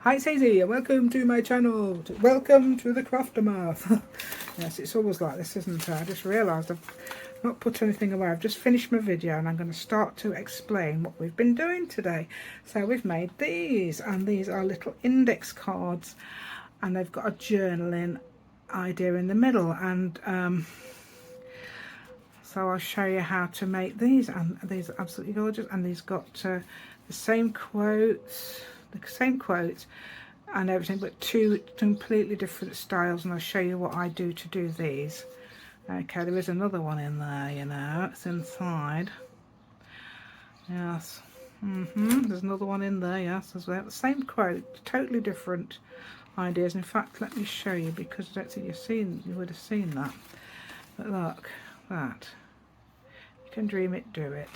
Hi, it's Hazy, and welcome to my channel. Welcome to the Craftermouth. Yes, it's always like this, isn't it? I just realised I've not put anything away. I've just finished my video and I'm going to start to explain what we've been doing today. So we've made these, and these are little index cards, and they've got a journaling idea in the middle, and so I'll show you how to make these, and these are absolutely gorgeous, and these got the same quotes, and everything, but two completely different styles, and I'll show you what I do to do these. Okay, there is another one in there, you know, it's inside. Yes. There's another one in there, yes, as well. The same quote, totally different ideas. In fact, let me show you, because I don't think you would have seen that. But look, that. You can dream it, do it.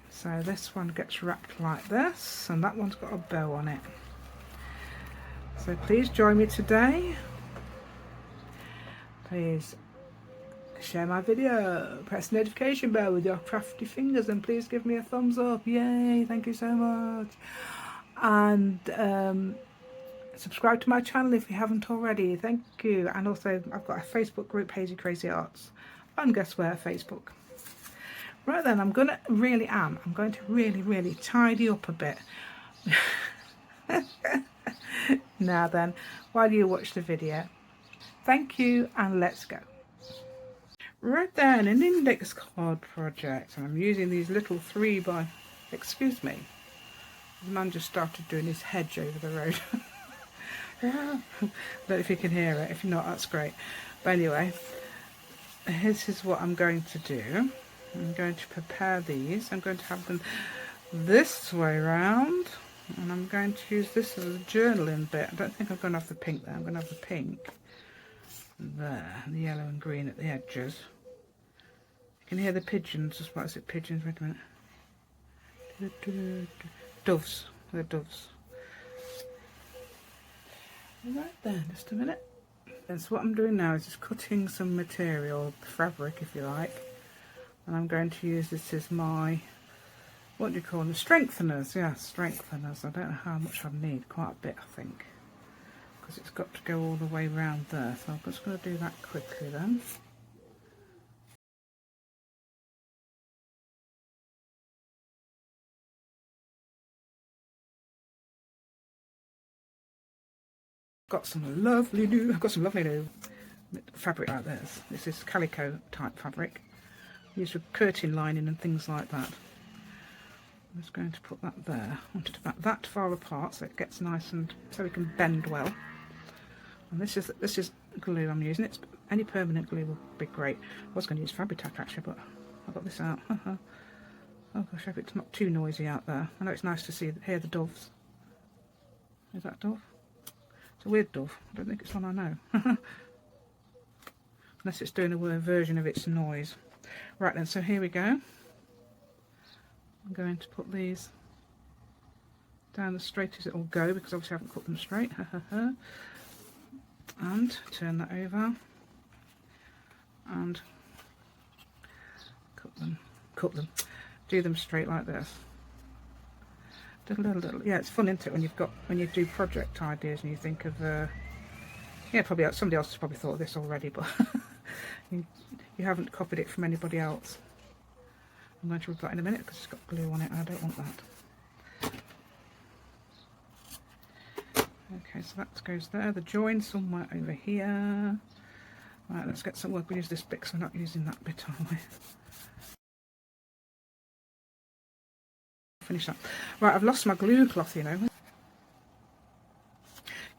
So this one gets wrapped like this, and that one's got a bow on it. So please join me today. Please share my video, press the notification bell with your crafty fingers, and please give me a thumbs up. Yay, thank you so much. And subscribe to my channel if you haven't already. Thank you. And also I've got a Facebook group, Hazy Crazy Arts, and guess where? Facebook. Right then, I'm going to really tidy up a bit. Now then, while you watch the video, thank you, and let's go. Right then, an index card project, and I'm using these little 3 by, excuse me, the man just started doing his hedge over the road. I don't know if you can hear it. If not, that's great. But anyway, this is what I'm going to do. I'm going to prepare these. I'm going to have them this way round, and I'm going to use this as a journaling bit. I don't think I'm going to have the pink there. I'm going to have the pink there, and the yellow and green at the edges. You can hear the pigeons. What is it? Pigeons? Wait a minute. Doves. They're doves. Right then, just a minute. And so what I'm doing now is just cutting some material, fabric if you like, and I'm going to use this as my, what do you call them? Strengtheners. Yeah, strengtheners. I don't know how much I need. Quite a bit, I think, because it's got to go all the way round there. So I'm just going to do that quickly then. I've got some lovely new fabric like this. This is calico type fabric, used for curtain lining and things like that. I'm just going to put that there. I want it about that far apart so it gets nice and so we can bend well. And this is glue I'm using. It's any permanent glue will be great. I was going to use Fabri-Tac actually, but I got this out. Oh gosh, I hope it's not too noisy out there. I know it's nice to hear the doves. Is that a dove? It's a weird dove. I don't think it's one I know. Unless it's doing a version of its noise. Right then, so here we go. I'm going to put these down as straight as it will go, because obviously I haven't cut them straight. And turn that over and do them straight like this. Yeah, it's fun, isn't it, when you do project ideas and you think of yeah, probably somebody else has probably thought of this already, but you haven't copied it from anybody else. I'm going to rub that in a minute because it's got glue on it and I don't want that. Okay, so that goes there. The join somewhere over here. Right, let's get some work. We use this bit because we're not using that bit, are we? Finish that. Right, I've lost my glue cloth, you know.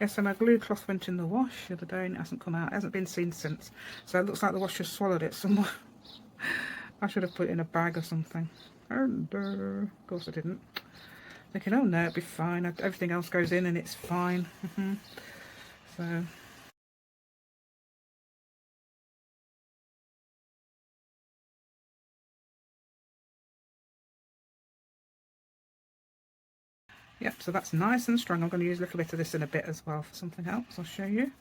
Yes, so my glue cloth went in the wash the other day and it hasn't come out. It hasn't been seen since. So it looks like the wash has swallowed it somewhere. I should have put it in a bag or something. And of course I didn't. Thinking, oh no, it'll be fine. Everything else goes in and it's fine. So... Yep, so that's nice and strong. I'm going to use a little bit of this in a bit as well for something else. I'll show you.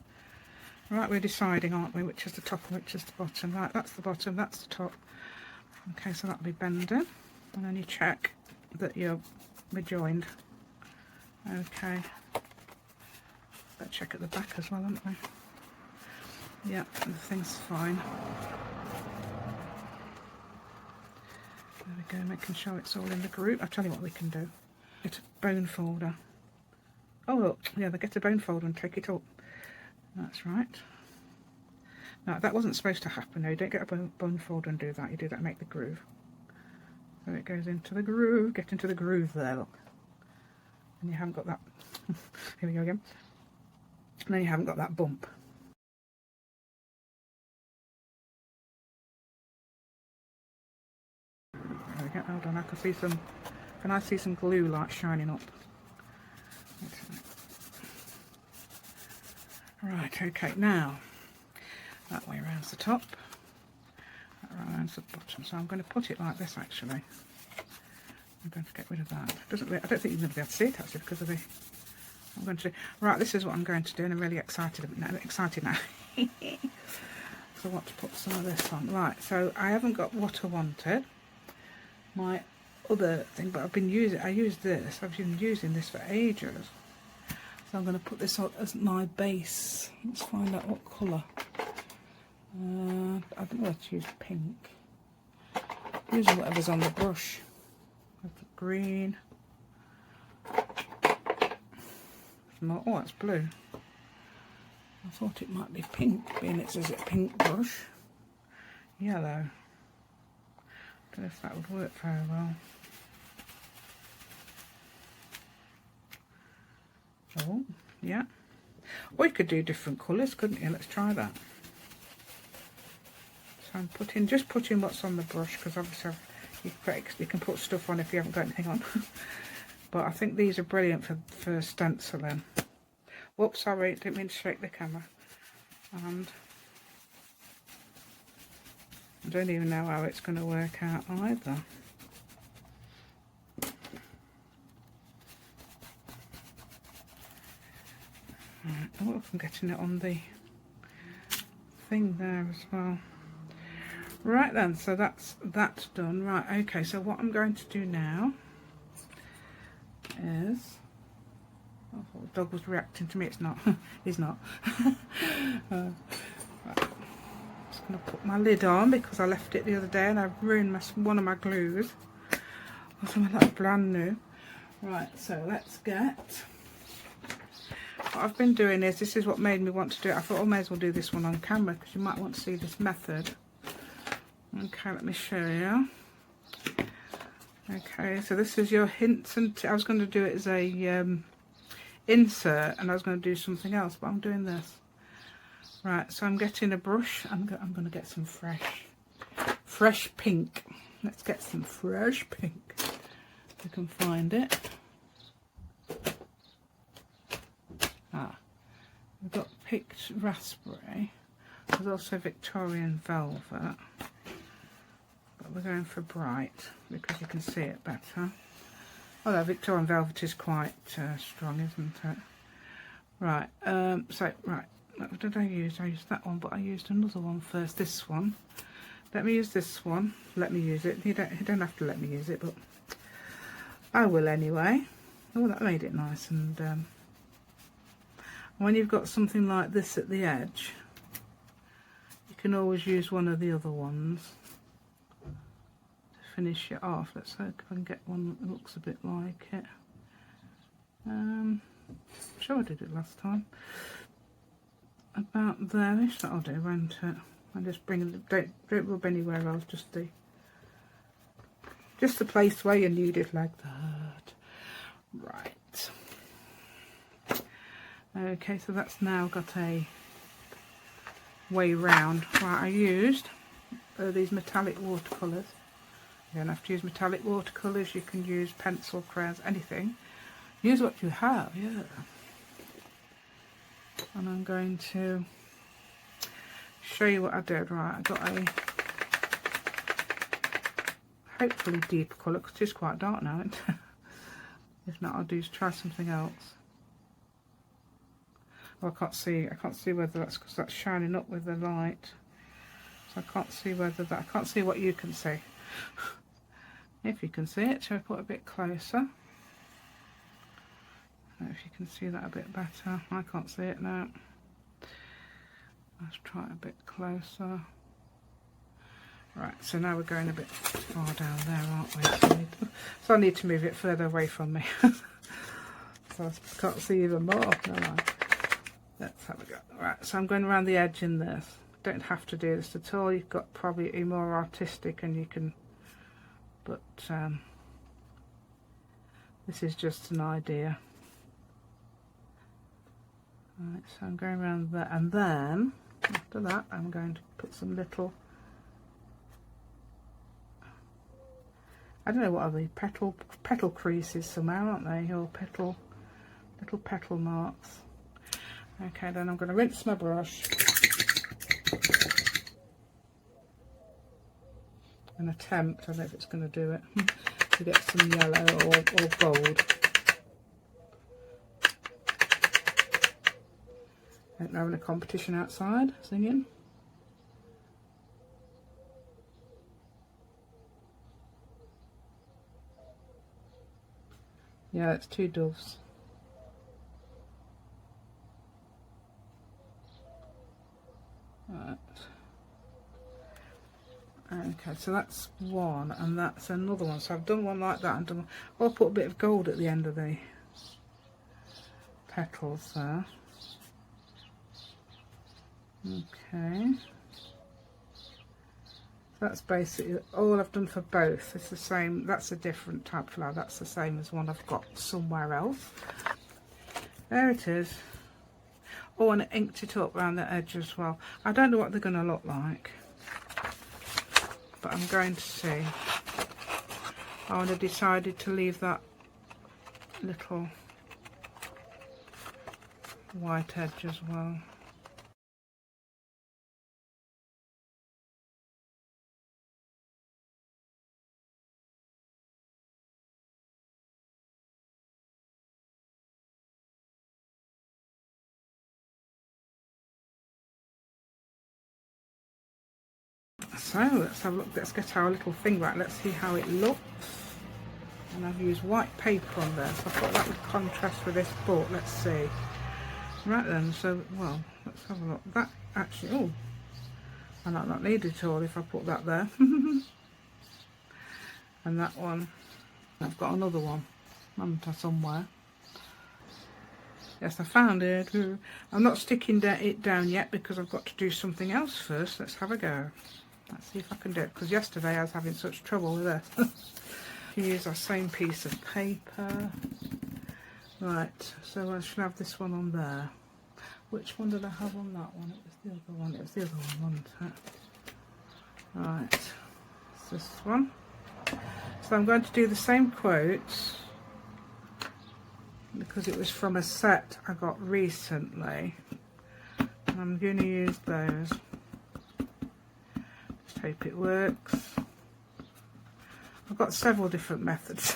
Right, we're deciding, aren't we, which is the top and which is the bottom. Right, that's the bottom, that's the top. Okay, so that'll be bending. And then you check that you're rejoined. Okay. Better check at the back as well, haven't we? Yeah, everything's fine. There we go, making sure it's all in the group. I'll tell you what we can do. Get a bone folder. Oh look, yeah, they get a bone folder and take it up. That's right. No, that wasn't supposed to happen. No, you don't get a bone folder and do that. You do that and make the groove. So it goes into the groove. Get into the groove there, look. And you haven't got that. Here we go again. And then you haven't got that bump. There we go. Hold on, I can see some. Can I see some glue like shining up? Right. Okay. Now that way around the top. That around the bottom. So I'm going to put it like this. Actually, I'm going to get rid of that. I don't think you're going to be able to see it actually because of the. I'm going to do, right, this is what I'm going to do, and I'm really excited now. So I want to put some of this on. Right, so I haven't got what I wanted. My other thing, but I used this. I've been using this for ages. So I'm going to put this on as my base. Let's find out what colour. I don't know what to use. Pink. Using whatever's on the brush. Green. Oh, it's blue. I thought it might be pink, being it says a pink brush. Yellow. Don't know if that would work very well. Oh, yeah. Or you could do different colours, couldn't you? Let's try that. So I'm just putting what's on the brush, because obviously you can put stuff on if you haven't got anything on. But I think these are brilliant for stenciling. Whoops, sorry, didn't mean to shake the camera. And I don't even know how it's going to work out either. Right. Oh, I'm getting it on the thing there as well. Right then, so that's done. Right, okay, so what I'm going to do now is, I thought the dog was reacting to me. It's not. He's not. Right. Just going to put my lid on because I left it the other day and I ruined one of my glues. Something that's brand new. Right, so let's get. What I've been doing is, this is what made me want to do it. I thought I may as well do this one on camera because you might want to see this method. Okay, let me show you. Okay, so this is your hints, and I was going to do it as a insert, and I was going to do something else, but I'm doing this. Right, so I'm getting a brush. I'm going to get some fresh pink. Let's get some fresh pink. If you can find it. We've got picked raspberry. There's also Victorian velvet. We're going for bright because you can see it better. Although Victorian velvet is quite strong, isn't it? Right, right, what did I use? I used that one, but I used another one first, this one. Let me use this one. Let me use it. You don't have to let me use it, but I will anyway. Oh, that made it nice. And when you've got something like this at the edge, you can always use one of the other ones. Finish it off. Let's hope I can get one that looks a bit like it. I'm sure I did it last time. About there-ish, that'll do, won't it? And just bring it, don't rub anywhere else, just the place where you need it, like that. Right. Okay, so that's now got a way round. Right, I used these metallic watercolours. You don't have to use metallic watercolours, you can use pencil, crayons, anything. Use what you have, yeah. And I'm going to show you what I did. Right, I got a hopefully deep colour, because it's quite dark now, isn't it? If not, I'll try something else. Well, I can't see whether that's because that's shining up with the light. So I can't see whether that, I can't see what you can see. If you can see it, shall I put a bit closer? don't know if you can see that a bit better. I can't see it now. Let's try it a bit closer. Right, so now we're going a bit far down there, aren't we? So I need to move it further away from me. So I can't see even more. No, let's have a go. Right, so I'm going around the edge in this. Don't have to do this at all. You've got probably a more artistic and you can, but this is just an idea. Right, so I'm going around there, and then after that I'm going to put some little, I don't know what are they, petal creases somehow, aren't they, or little petal marks. Okay, then I'm going to rinse my brush and attempt, I don't know if it's going to do it, to get some yellow or gold. Ain't having a competition outside singing. Yeah, it's two doves. Right. Okay, so that's one, and that's another one. So I've done one like that, and done one. I'll put a bit of gold at the end of the petals there. Okay. That's basically all I've done for both. It's the same, that's a different type of flower, that's the same as one I've got somewhere else. There it is. Oh, and I inked it up around the edge as well. I don't know what they're going to look like, but I'm going to see. I would have decided to leave that little white edge as well. So let's have a look, let's get our little thing right, let's see how it looks. And I've used white paper on there, so I thought that would contrast with this book. Let's see. Right then, so, well, let's have a look. That actually, oh, I might not need it at all if I put that there. And that one, I've got another one, haven't I, somewhere. Yes, I found it. I'm not sticking it down yet because I've got to do something else first. Let's have a go. Let's see if I can do it, because yesterday I was having such trouble with this. Use our same piece of paper. Right, so I should have this one on there. Which one did I have on that one? It was the other one. It was the other one, wasn't it? Right, it's this one. So I'm going to do the same quotes because it was from a set I got recently. And I'm going to use those. Just hope it works. I've got several different methods.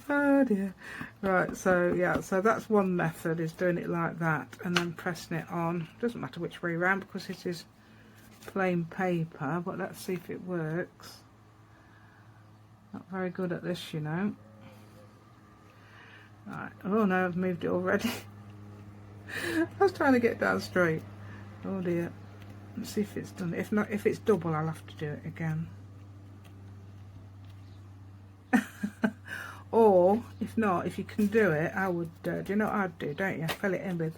Oh dear. Right, so yeah, so that's one method, is doing it like that and then pressing it on. Doesn't matter which way around because it is plain paper, but let's see if it works. Not very good at this, you know. Right, oh no, I've moved it already. I was trying to get down straight. Oh dear. Let's see if it's done. If not, if it's double, I'll have to do it again. Or, if not, if you can do it, I would, do you know what I'd do, don't you? Fill it in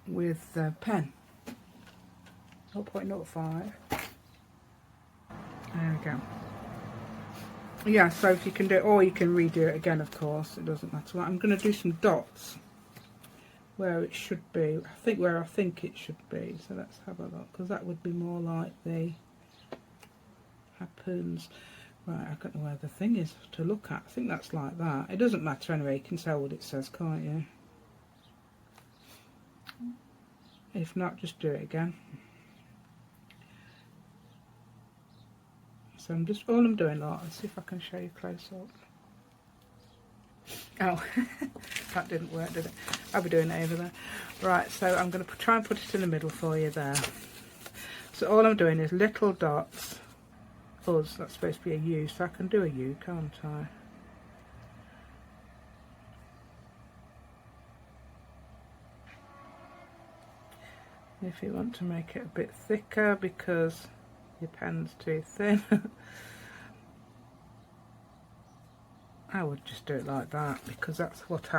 with pen. 0.05. There we go. Yeah, so if you can do it, or you can redo it again, of course, it doesn't matter. I'm going to do some dots where it should be, where I think it should be. So let's have a look, because that would be more like the happens. Right, I don't know where the thing is to look at. I think that's like that. It doesn't matter anyway, you can tell what it says, can't you? If not, just do it again. So I'm just, all I'm doing, let's see if I can show you close up. Oh, that didn't work, did it? I'll be doing it over there. Right, so I'm going to try and put it in the middle for you there. So all I'm doing is little dots. That's supposed to be a U, so I can do a U, can't I? If you want to make it a bit thicker because your pen's too thin, I would just do it like that because that's what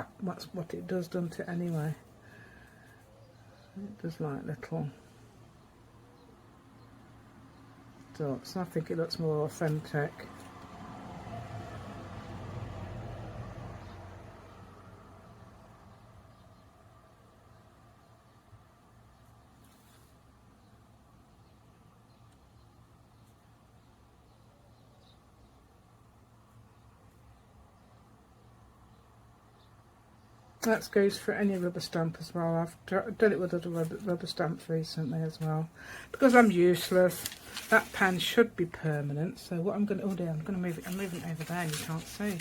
it does, doesn't it, anyway? It does like little dots. I think it looks more authentic. That goes for any rubber stamp as well. I've done it with other rubber stamps recently as well. Because I'm useless, that pen should be permanent. So what I'm going to, oh dear, I'm going to move it. I'm moving it over there and you can't see.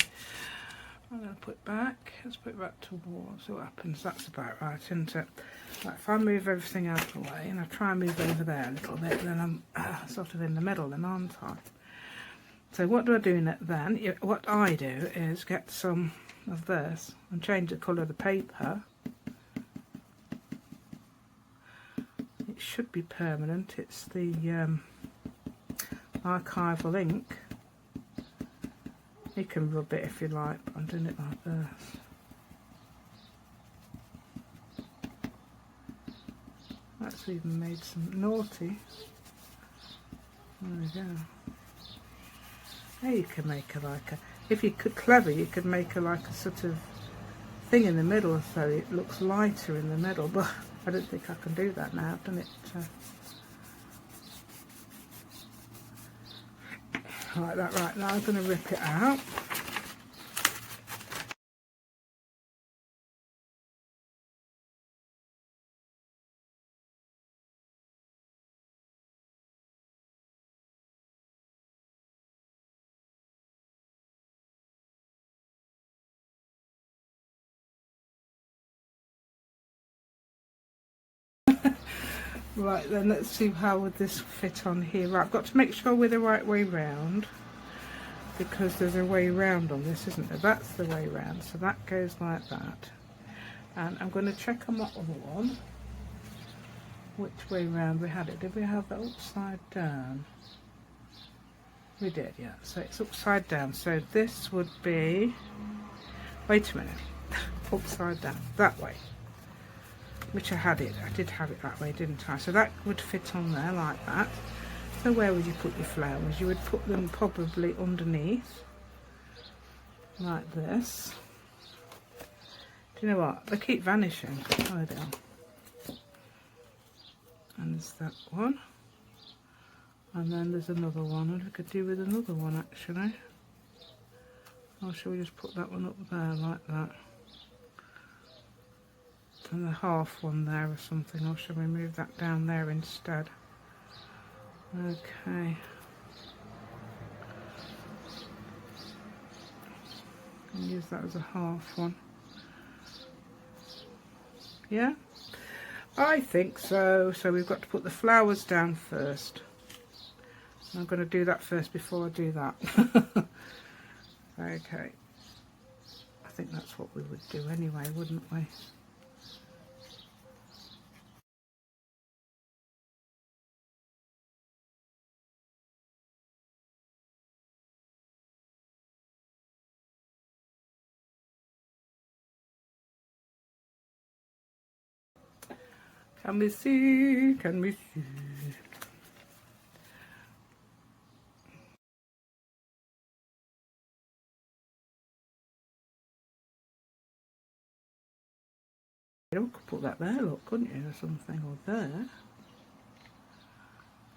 I'm going to put it back. Let's put it back towards. See what happens. That's about right, isn't it? Right, if I move everything out of the way and I try and move over there a little bit, then I'm sort of in the middle then, aren't I? So what do I do then? What I do is get some of this and change the colour of the paper. It should be permanent. It's the archival ink. You can rub it if you like, but I'm doing it like this. That's even made some naughty. There we go. There you can make a if you could clever, you could make like a sort of thing in the middle so it looks lighter in the middle, but I don't think I can do that now. I've done it like that. Right, now I'm going to rip it out. Right then, let's see how would this fit on here. Right, I've got to make sure we're the right way round because there's a way round on this, isn't there? That's the way round, so that goes like that. And I'm going to check on that other one which way round we had it. Did we have that upside down? We did, yeah. So it's upside down. So this would be, wait a minute, upside down, that way. Which I did have it that way, didn't I? So that would fit on there like that. So where would you put your flowers? You would put them probably underneath, like this. Do you know what? They keep vanishing. Oh, they are. And there's that one. And then there's another one. What we could do with another one, actually. Or shall we just put that one up there like that? And the half one there or something, or shall we move that down there instead? Okay. And use that as a half one. Yeah? I think so. So we've got to put the flowers down first. I'm going to do that first before I do that. Okay. I think that's what we would do anyway, wouldn't we? Can we see? Can we see? You could put that there, look, couldn't you, or something, or there.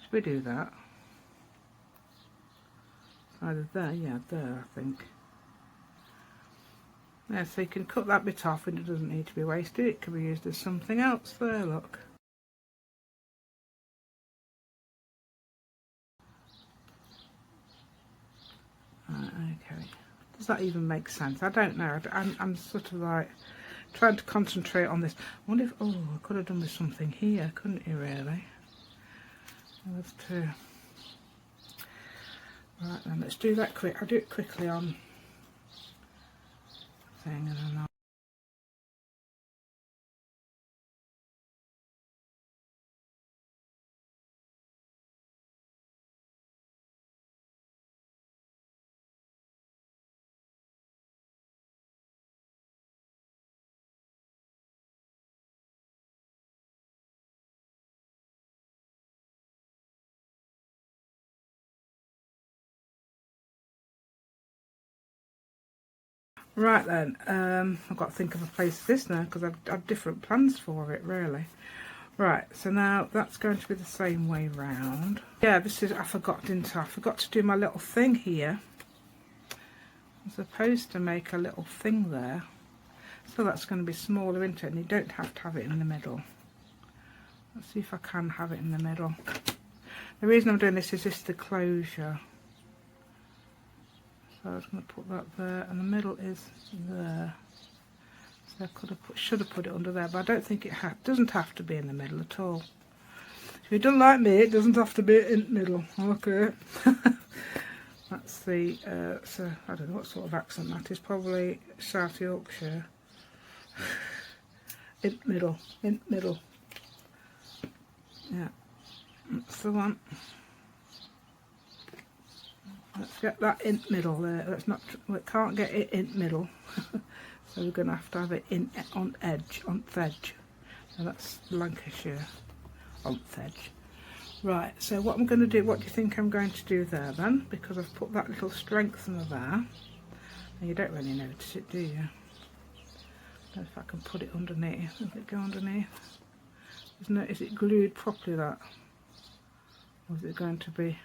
Should we do that? Either there, yeah, there, I think. Yeah, so you can cut that bit off and it doesn't need to be wasted. It can be used as something else there, look. Okay. Does that even make sense? I don't know. I'm sort of like trying to concentrate on this. I wonder if, oh, I could have done with something here, couldn't you, really? Let's do. Right then, let's do that quick. I'll do it quickly on thing and then I'll Right then, I've got to think of a place for this now because I've had different plans for it really. Right, so now that's going to be the same way round. Yeah, this is, I forgot to do my little thing here. I'm supposed to make a little thing there. So that's going to be smaller, isn't it? And you don't have to have it in the middle. Let's see if I can have it in the middle. The reason I'm doing this is just the closure. So I was going to put that there, and the middle is there. So I should have put it under there, but I don't think it doesn't have to be in the middle at all. If you don't like me, it doesn't have to be in the middle. Okay. That's the, so I don't know what sort of accent that is, probably South Yorkshire. In middle, yeah, that's the one. Let's get that in middle there. Let's not, we can't get it in middle. So we're going to have it in on edge, on edge. So that's Lancashire, on edge. Right, so what I'm going to do, what do you think I'm going to do there then? Because I've put that little strengthener there. And you don't really notice it, do you? I don't know if I can put it underneath. Does it go underneath? Is it glued properly, that? Or is it going to be...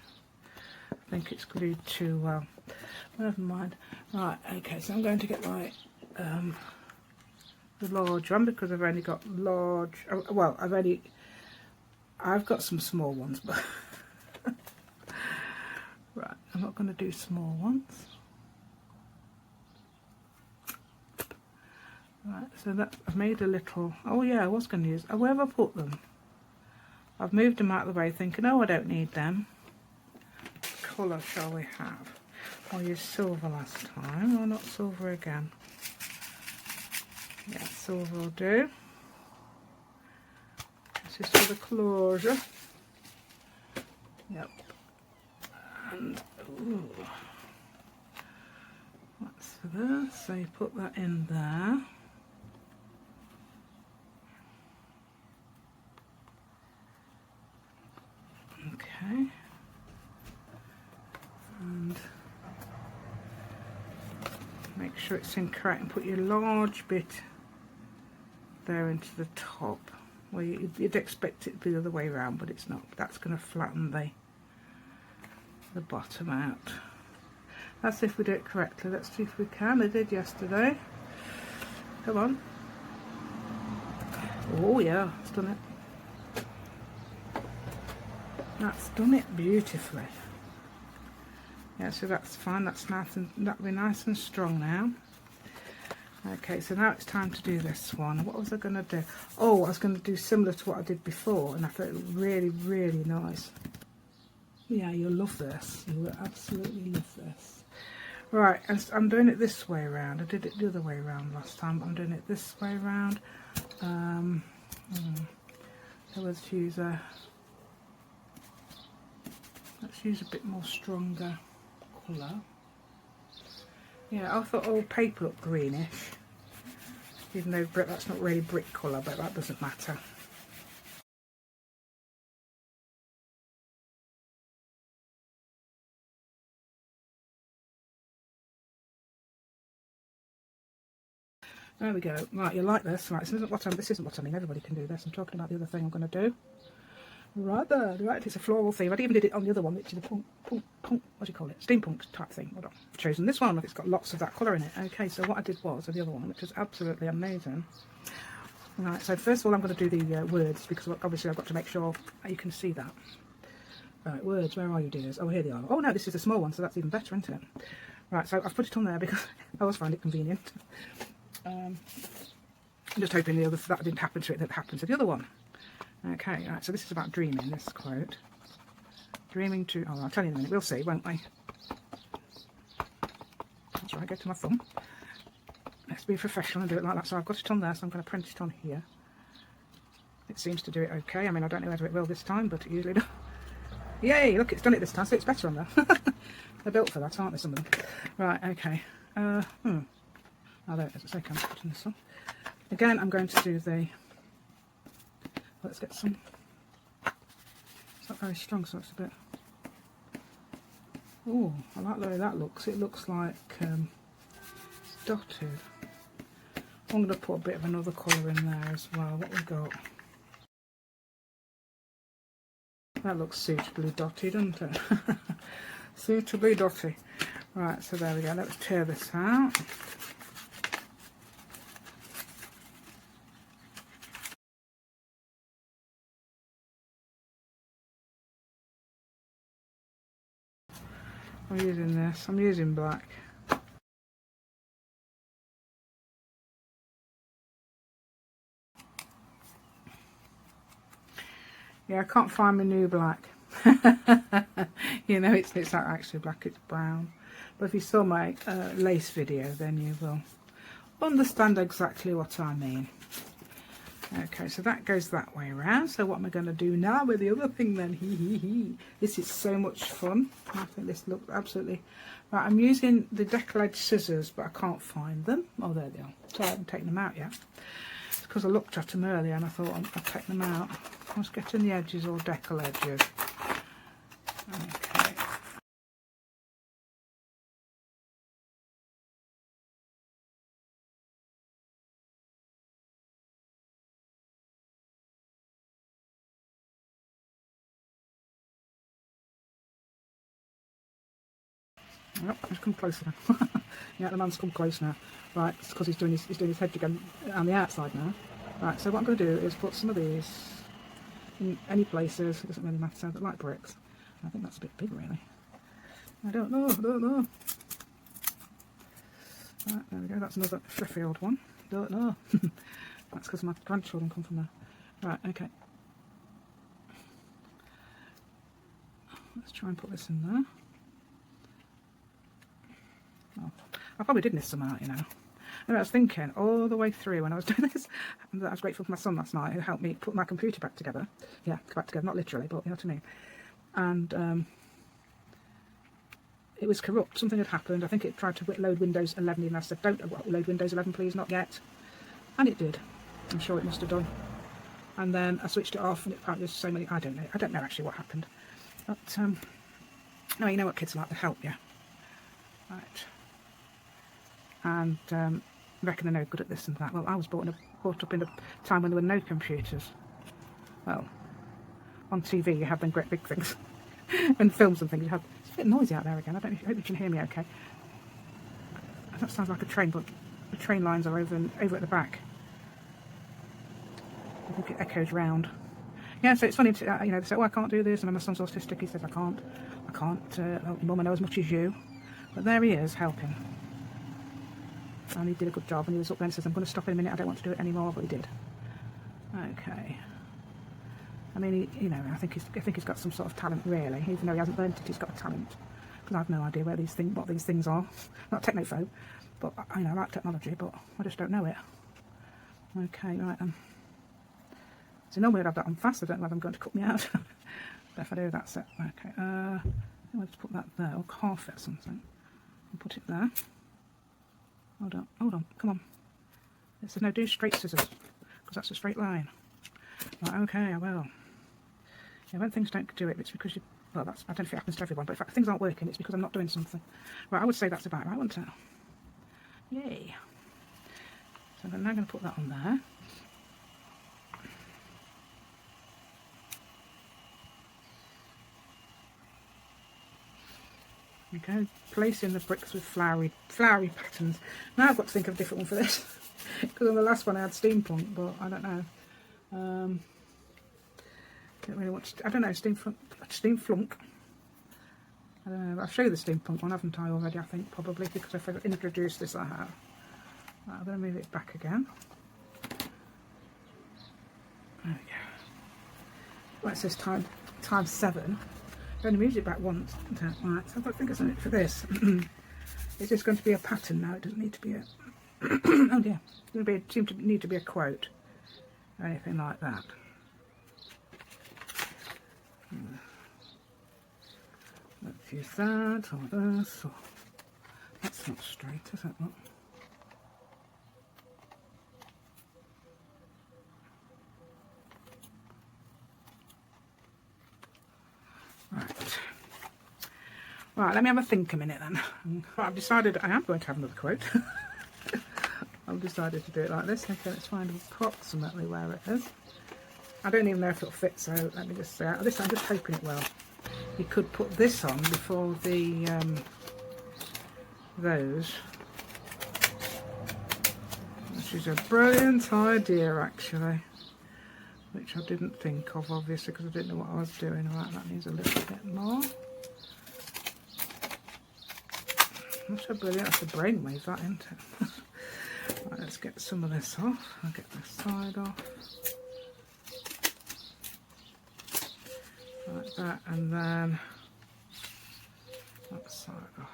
I think it's glued too well. Never mind. Right, okay, so I'm going to get my the large one because I've only got large... well, I've got some small ones, but... right, I'm not going to do small ones. Right, so that I've made a little... oh yeah, I was going to use... where have I put them? I've moved them out of the way thinking, oh, I don't need them. What colour shall we have? I used silver last time, or not silver again? Yeah, silver will do. This is for the closure. Yep. And, ooh. That's for there, so you put that in there. Okay, and make sure it's in correct and put your large bit there into the top where you'd expect it to be the other way around, but it's not. That's going to flatten the bottom out. That's if we do it correctly. Let's see if we can. I did yesterday. Come on. Oh yeah, it's done it. That's done it beautifully. Yeah, so that's fine. That's nice, and that'll be nice and strong now. Okay, so now it's time to do this one. What was I going to do? Oh, I was going to do similar to what I did before, and I thought it looked really, really nice. Yeah, you'll love this. You will absolutely love this. Right, and I'm doing it this way around. I did it the other way around last time, but I'm doing it this way around. So let's use a bit more stronger colour. Yeah, I thought old paper looked greenish, even though that's not really brick colour, but that doesn't matter. There we go. Right, you like this? Right, this isn't what I mean. Everybody can do this. I'm talking about the other thing I'm going to do. Right there, right, it's a floral theme. I even did it on the other one, which is a punk, what do you call it? Steampunk type thing. Hold on. I've chosen this one, it's got lots of that colour in it. Okay, so what I did was, the other one, which was absolutely amazing. Right, so first of all I'm going to do the words, because obviously I've got to make sure you can see that. Right, words, where are you, dears? Oh, here they are. Oh no, this is a small one, so that's even better, isn't it? Right, so I've put it on there because I always find it convenient. I'm just hoping the other that didn't happen to it, that happened to the other one. Okay, right, so this is about dreaming, this quote. Dreaming to... oh, I'll tell you in a minute, we'll see, won't we? That's right, go to my thumb. Let's be professional and do it like that. So I've got it on there, so I'm going to print it on here. It seems to do it okay. I mean, I don't know whether it will this time, but it usually does. Yay, look, it's done it this time, so it's better on there. They're built for that, aren't they, some of them? Right, okay. Oh, there it is. It's okay, I'm putting this on. Again, I'm going to do the... let's get some... it's not very strong, so it's a bit... oh, I like the way that looks. It looks like dotted. I'm going to put a bit of another colour in there as well. What we got? That looks suitably dotted, doesn't it? Suitably dotty. Right, so there we go. Let's tear this out. I'm using this. I'm using black. Yeah, I can't find my new black. You know, it's not actually black, it's brown. But if you saw my lace video, then you will understand exactly what I mean. Okay, so that goes that way around. So what am I going to do now with the other thing then? This is so much fun. I think this looks absolutely... Right, I'm using the decollage scissors, but I can't find them. Oh, there they are. So I haven't taken them out yet. It's because I looked at them earlier and I thought I'd take them out. I was getting the edges all decollages. Okay. Yep, he's come closer now. Yeah, the man's come close now. Right, it's because he's doing his hedge again on the outside now. Right, so what I'm going to do is put some of these in any places. It doesn't really matter. But like bricks. I think that's a bit big, really. I don't know. Right, there we go. That's another Sheffield one. Don't know. That's because my grandchildren come from there. Right, okay. Let's try and put this in there. Oh, I probably did miss some out, you know. And I was thinking all the way through when I was doing this, and I was grateful for my son last night who helped me put my computer back together. Yeah, back together, not literally, but you know what I mean. And it was corrupt. Something had happened. I think it tried to load Windows 11, and I said, "Don't load Windows 11, please, not yet." And it did. I'm sure it must have done. And then I switched it off, and it apparently there's so many. I don't know actually what happened. But no, you know what kids are like, they help you. Right. And I reckon they're no good at this and that. Well, I was brought up in a time when there were no computers. Well, on TV you have them great big things, and films and things. You have. It's a bit noisy out there again. I hope you can hear me okay. That sounds like a train, but the train lines are over at the back. I think it echoes round. Yeah, so it's funny to, you know, they say, "Oh, I can't do this," and my son's autistic. He says, "I can't. Oh, Mum, I know as much as you." But there he is helping. And he did a good job, and he was up there and says, "I'm going to stop in a minute, I don't want to do it anymore," but he did. Okay. I mean, you know, I think he's got some sort of talent, really. Even though he hasn't learned it, he's got a talent. Because I have no idea what these things are. Not technophobe, but you know, I like technology, but I just don't know it. Okay, right then. So normally I'd have that on fast. I don't know whether I'm going to cut me out. But if I do, that's it. Okay. I think I'll just put that there, or half it or something. And put it there. Hold on, come on. It says no, do straight scissors, because that's a straight line. Right, okay, I will. Yeah, when things don't do it, it's because you... Well, I don't know if it happens to everyone, but if things aren't working, it's because I'm not doing something. Right, I would say that's about right, wouldn't it? Yay. So I'm now going to put that on there. Okay, placing the bricks with flowery patterns. Now I've got to think of a different one for this, because on the last one I had steampunk, but I don't know. Don't really want to, I don't know, steamflunk. I don't know. I'll show you the steampunk one, haven't I already? I think probably, because if I introduced this, I have. Right, I'm going to move it back again. There we go. Well, it says time 7. I've only moved it back once. Right, so I've got fingers on it for this. It's just going to be a pattern now. It doesn't need to be a... oh dear. It doesn't seem to need to be a quote or anything like that. Let's use that or this. Or... That's not straight, is it? Not? Right, let me have a think a minute then. Right, I've decided I am going to have another quote. I've decided to do it like this. Okay, let's find approximately where it is. I don't even know if it'll fit, so let me just say this. I'm just hoping it will. You could put this on before the those, which is a brilliant idea actually, which I didn't think of obviously because I didn't know what I was doing. Right, that needs a little bit more. That's so brilliant. That's a brainwave, that, isn't it? Right, let's get some of this off. I'll get this side off. Like that, and then that side off.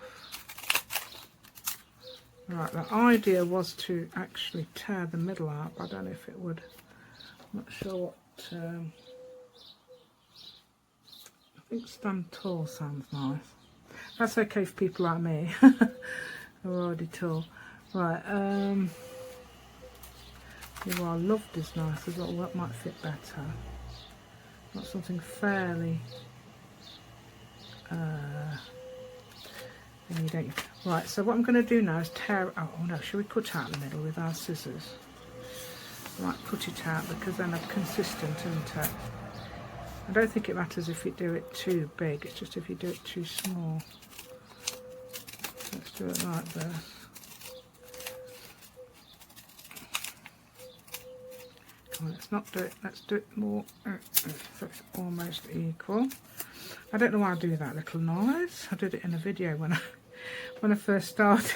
Right, the idea was to actually tear the middle out, but I don't know if it would. I'm not sure what. I think stand tall sounds nice. That's okay for people like me who are already tall. Right, You Are Loved is nice as well. That might fit better. Not something fairly right, so what I'm going to do now is tear. Oh no, should we cut out the middle with our scissors? Right, cut it out because then it's consistent, isn't it? I don't think it matters if you do it too big, it's just if you do it too small. Let's do it like this. Come on, let's not do it, let's do it more so it's almost equal. I don't know why I do that little noise. I did it in a video when I first started.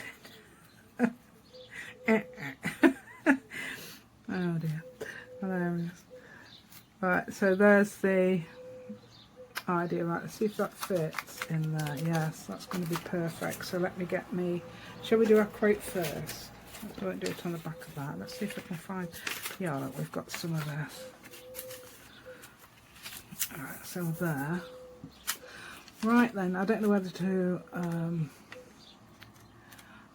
Oh dear, hilarious. Right, so there's the idea. Right, let's see if that fits in there. Yes, that's going to be perfect. So let me get me. Shall we do our quote first? I won't do it on the back of that. Let's see if I can find. Yeah, look, we've got some of this. Alright, so there. Right then, I don't know whether to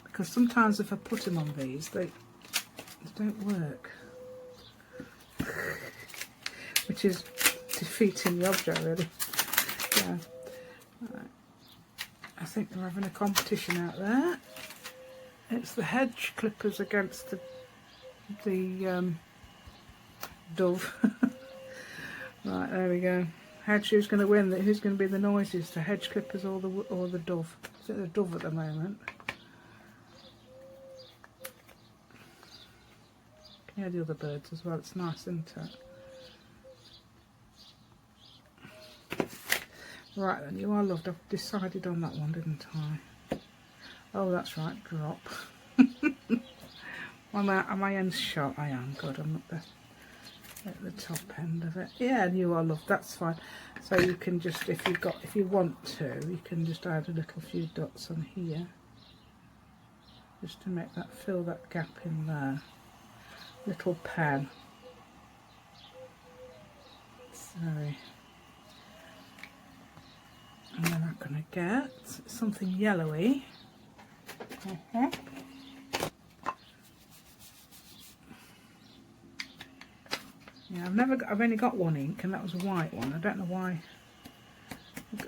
because sometimes if I put them on these, they don't work, which is defeating the object really. Yeah. Right. I think they're having a competition out there. It's the hedge clippers against the dove. Right, there we go. Who's going to win? Who's going to be the noisiest? The hedge clippers or the dove? Is it the dove at the moment? Can you hear the other birds as well? It's nice, isn't it? Right then, You Are Loved. I've decided on that one, didn't I? Oh, that's right. Drop. Am I end shot? I am. Good. I'm not at the top end of it. Yeah, You Are Loved. That's fine. So you can just, if you want to, you can just add a little few dots on here, just to make that fill that gap in there. Little pen. Sorry. And then I'm going to get something yellowy. Yeah, I've only got one ink, and that was a white one. I don't know why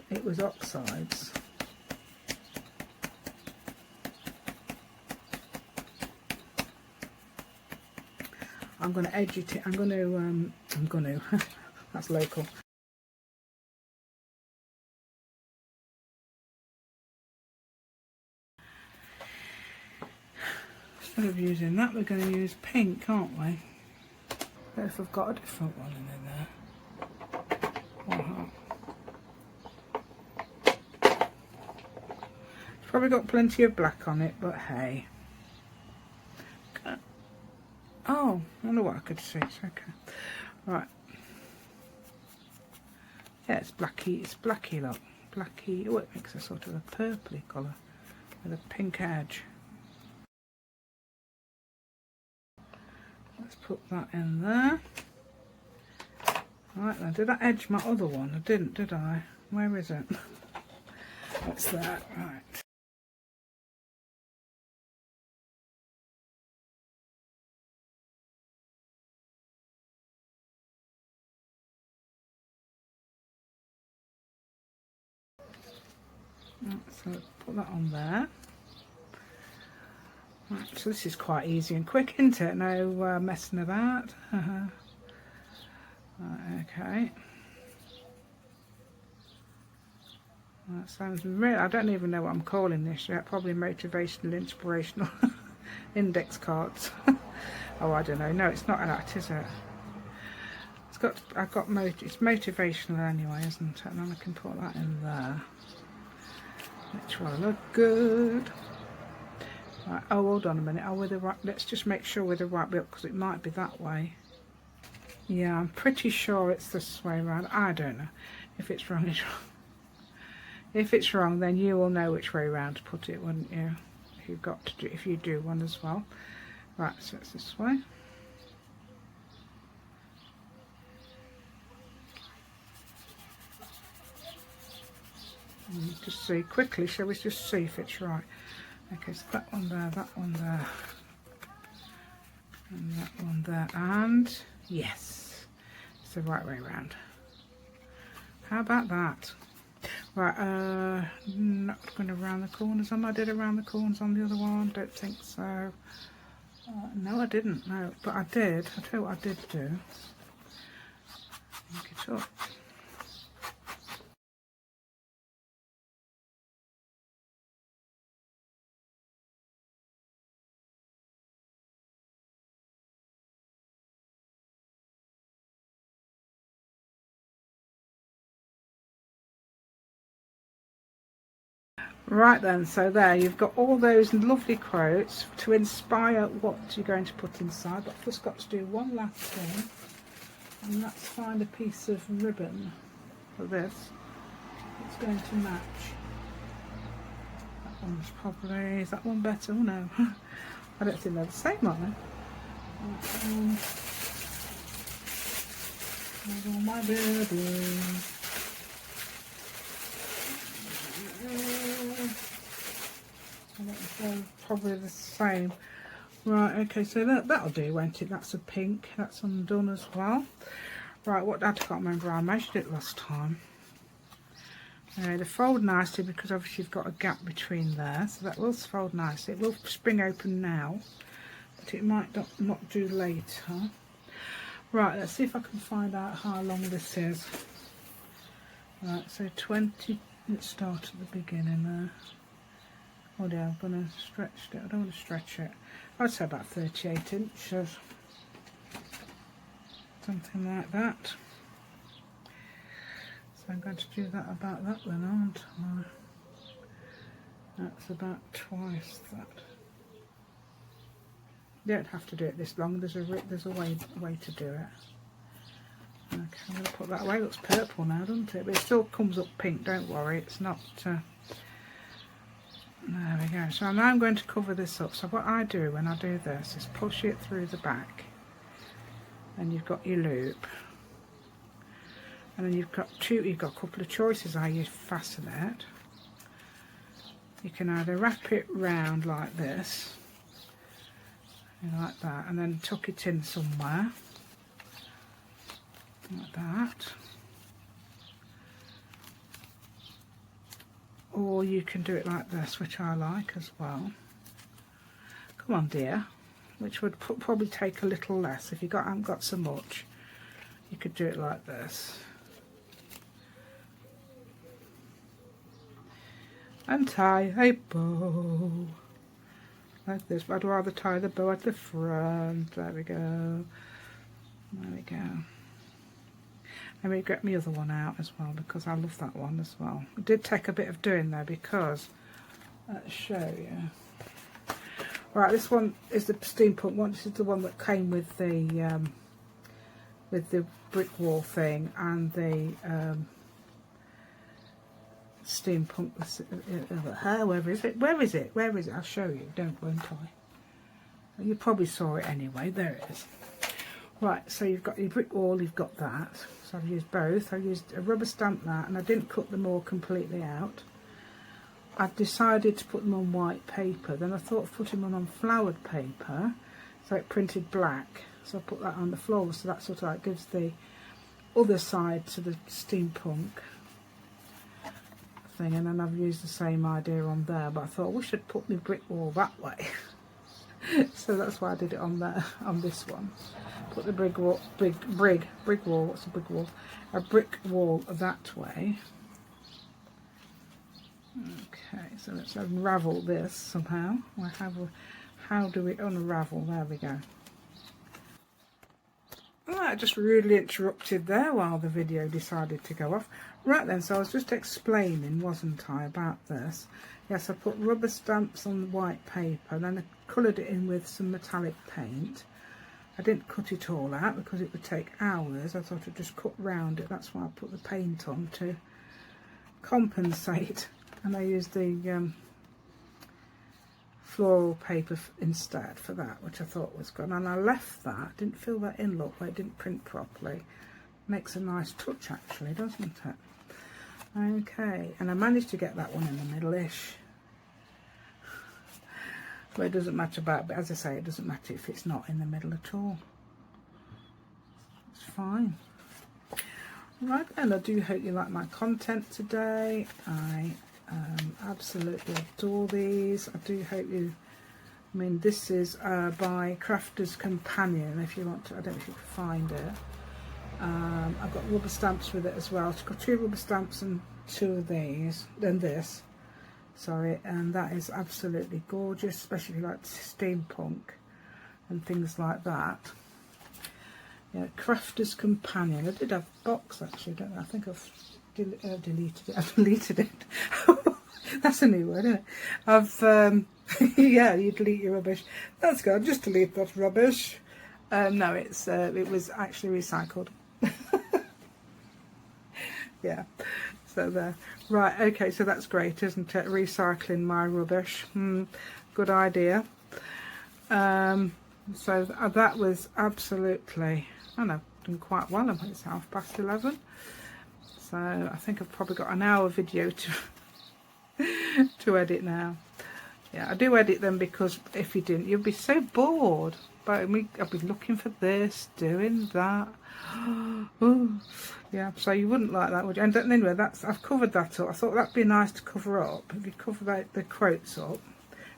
it was oxides. I'm going to edge it. I'm going to. That's local. Instead of using that, we're going to use pink, aren't we? But if I've got a different one in there. Wow. It's probably got plenty of black on it, but hey. Oh, I wonder what I could see. It's okay. Right. Yeah, it's blacky, look. Blacky. Oh, it makes a sort of a purpley colour with a pink edge. Let's put that in there. Right then, did I edge my other one? I didn't, did I? Where is it? That's that, right. So put that on there. Right, so this is quite easy and quick, isn't it? No messing about. Right, okay. That sounds real. I don't even know what I'm calling this yet. Probably motivational, inspirational index cards. Oh, I don't know. No, it's not that, is it? It's got. It's motivational anyway, isn't it? And then I can put that in there, which will look good. Right. Oh, hold on a minute. Oh, with the right. Let's just make sure we're the right bit because it might be that way. Yeah, I'm pretty sure it's this way around. I don't know. If it's wrong, it's wrong. If it's wrong, then you will know which way around to put it, wouldn't you? If you do one as well. Right, so it's this way. Just see quickly, shall we just see if it's right? Okay, so that one there, and that one there, and yes, it's the right way around. How about that? Right, not going to round the corners. I did around the corners on the other one. Don't think so. No, I didn't. No, but I did. I tell you what I did do. Link it up. Right then, so there you've got all those lovely quotes to inspire what you're going to put inside. But I've just got to do one last thing, and that's find a piece of ribbon for this. It's going to match. That one's probably, is that one better? Oh no, I don't think they're the same, are they? There's all my ribbons. Probably the same. Right, okay, so that'll do, won't it? That's a pink, that's undone as well. Right, what I can't remember, I measured it last time. They fold nicely because obviously you've got a gap between there, so that will fold nicely. It will spring open now, but it might not do later. Right, let's see if I can find out how long this is. Right, so 20, let's start at the beginning there. Oh dear, I'm going to stretch it. I don't want to stretch it. I'd say about 38 inches. Something like that. So I'm going to do that about that then, aren't I? That's about twice that. You don't have to do it this long. There's a way to do it. Okay, I'm going to put that away. It looks purple now, doesn't it? But it still comes up pink. Don't worry. It's not. There we go. So now I'm going to cover this up. So what I do when I do this is push it through the back, and you've got your loop, and then you've got a couple of choices how you fasten it. You can either wrap it round like this, like that, and then tuck it in somewhere like that. Or you can do it like this, which I like as well. Come on, dear. Which would probably take a little less. If you haven't got so much, you could do it like this. And tie a bow. Like this. But I'd rather tie the bow at the front. There we go. There we go. Let me get my other one out as well, because I love that one as well. It did take a bit of doing there because, let's show you. Right, this one is the steampunk one. This is the one that came with the brick wall thing and the steampunk. Where is it? Where is it? Where is it? I'll show you. Won't I? You probably saw it anyway. There it is. Right, so you've got your brick wall. You've got that. So I've used both. I used a rubber stamp that, and I didn't cut them all completely out. I've decided to put them on white paper. Then I thought of putting them on flowered paper, so it printed black. So I put that on the floor, so that sort of like gives the other side to the steampunk thing. And then I've used the same idea on there, but I thought we should put the brick wall that way. So that's why I did it on there, on this one. Put the brick wall, brick wall, what's a brick wall? A brick wall that way. Okay, so let's unravel this somehow. How do we unravel? There we go. Oh, I just rudely interrupted there while the video decided to go off. Right then, so I was just explaining, wasn't I, about this. Yes, I put rubber stamps on the white paper, and then I coloured it in with some metallic paint. I didn't cut it all out because it would take hours. I thought I'd just cut round it. That's why I put the paint on, to compensate. And I used the floral paper instead for that, which I thought was good. And I left that, didn't fill that in, look, where it didn't print properly. Makes a nice touch actually, doesn't it? Okay, and I managed to get that one in the middle-ish. But it doesn't matter about, but as I say, it doesn't matter if it's not in the middle at all. It's fine. Right, and I do hope you like my content today. I absolutely adore these. I do hope you, I mean, this is by Crafter's Companion, if you want to, I don't know if you can find it. I've got rubber stamps with it as well. I've got 2 rubber stamps and 2 of these, then this, sorry, and that is absolutely gorgeous, especially like steampunk and things like that. Yeah, Crafter's Companion. I did have a box actually, don't I? I think I've deleted it. I've deleted it. That's a new word, isn't it? I've yeah, you delete your rubbish. That's good. Just delete that rubbish. No, it was actually recycled. Yeah. So there. Right. Okay. So that's great, isn't it? Recycling my rubbish. Good idea. So that was absolutely. I know, done quite well. I think it's 11:30. So I think I've probably got an hour video to edit now. Yeah, I do edit them because if you didn't, you'd be so bored. But I've been looking for this, doing that. Ooh, yeah, so you wouldn't like that, would you? And anyway, I've covered that up. I thought that'd be nice to cover up. If you cover the quotes up,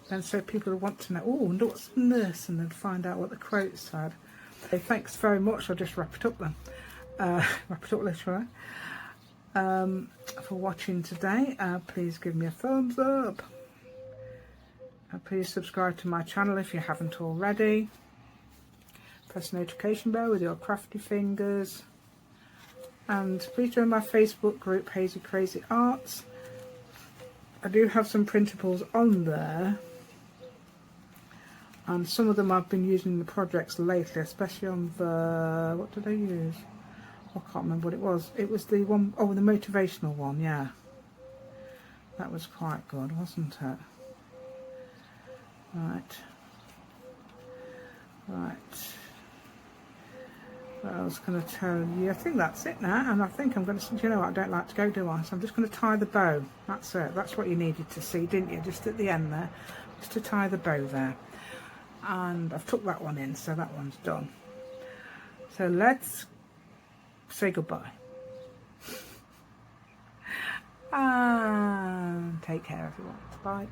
then so people would want to know, oh, and what's in this, and then find out what the quotes said. Okay, thanks very much. I'll just wrap it up then. Wrap it up literally. For watching today. Please give me a thumbs up. Please subscribe to my channel if you haven't already. Press the notification bell with your crafty fingers. And please join my Facebook group, Hazy Crazy Arts. I do have some printables on there. And some of them I've been using in the projects lately, especially on the... What did I use? I can't remember what it was. It was the one, oh, the motivational one, yeah. That was quite good, wasn't it? Right. What I was going to tell you, I think that's it now, and I think I'm going to, you know what, I don't like to go, do I? So I'm just going to tie the bow. That's it. That's what you needed to see, didn't you? Just at the end there, just to tie the bow there. And I've took that one in, so that one's done. So let's say goodbye. And take care, everyone. Bye.